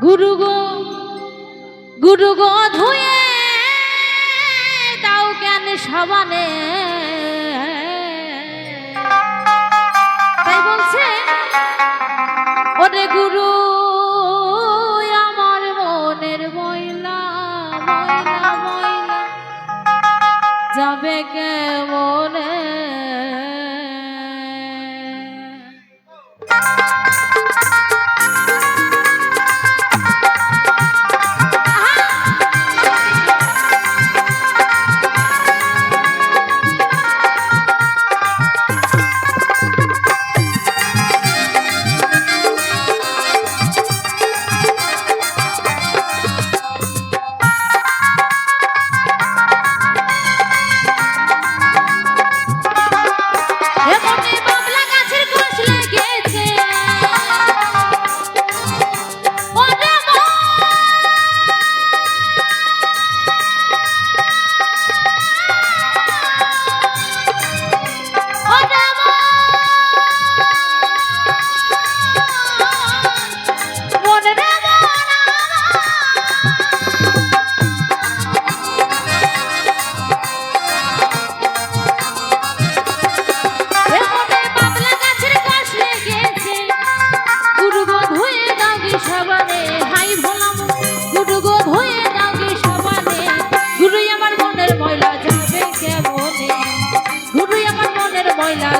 গুরু গো গুরু গো ধুয়ে দাও জ্ঞান সাবানে। তাই বলছে ওরে গুরু আমার মনের ময়লা ময়লা ময়লা যাবে কেমনে।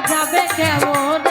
যাবে কেমন।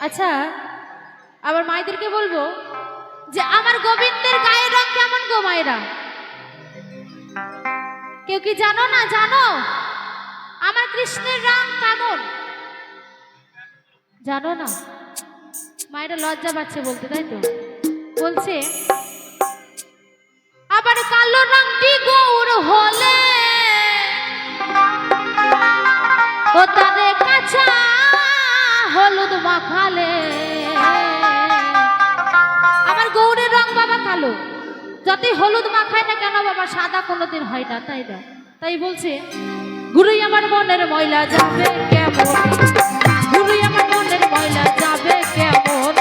আচ্ছা আবার মায়েদেরকে বলবো যে আমার গোবিন্দের গায়ের রং কেমন গো মায়েরা? কেউ কি জানো না? জানো আমার কৃষ্ণের রং কেমন? জানো না? মায়েরা লজ্জা পাচ্ছে বলতে, তাই তো বলছে আবার কালো রংটি গৌর হলে ও তারে কাঁচা হলুদ মাখালে। আমার গৌরের রং বাবা কালো, যতই হলুদ মাখায় না কেন বাবা সাদা কোনোদিন হয় না, তাই না? তাই বলছে গুরুই আমার মনের ময়লা যাবে কেমন, গুরুই আমার মনের ময়লা যাবে কেমন।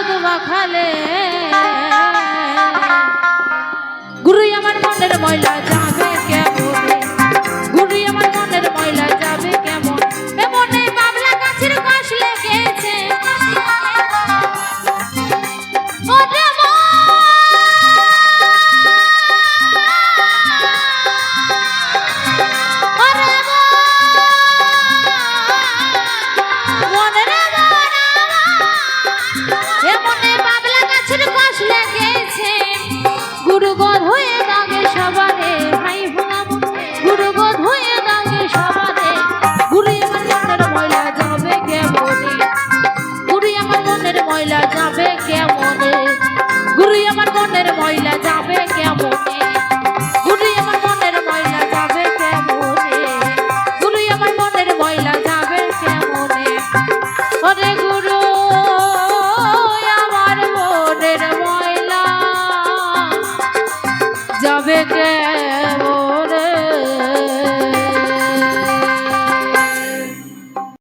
হলুদ মাখালে গুরুই আমার মনের ময়লা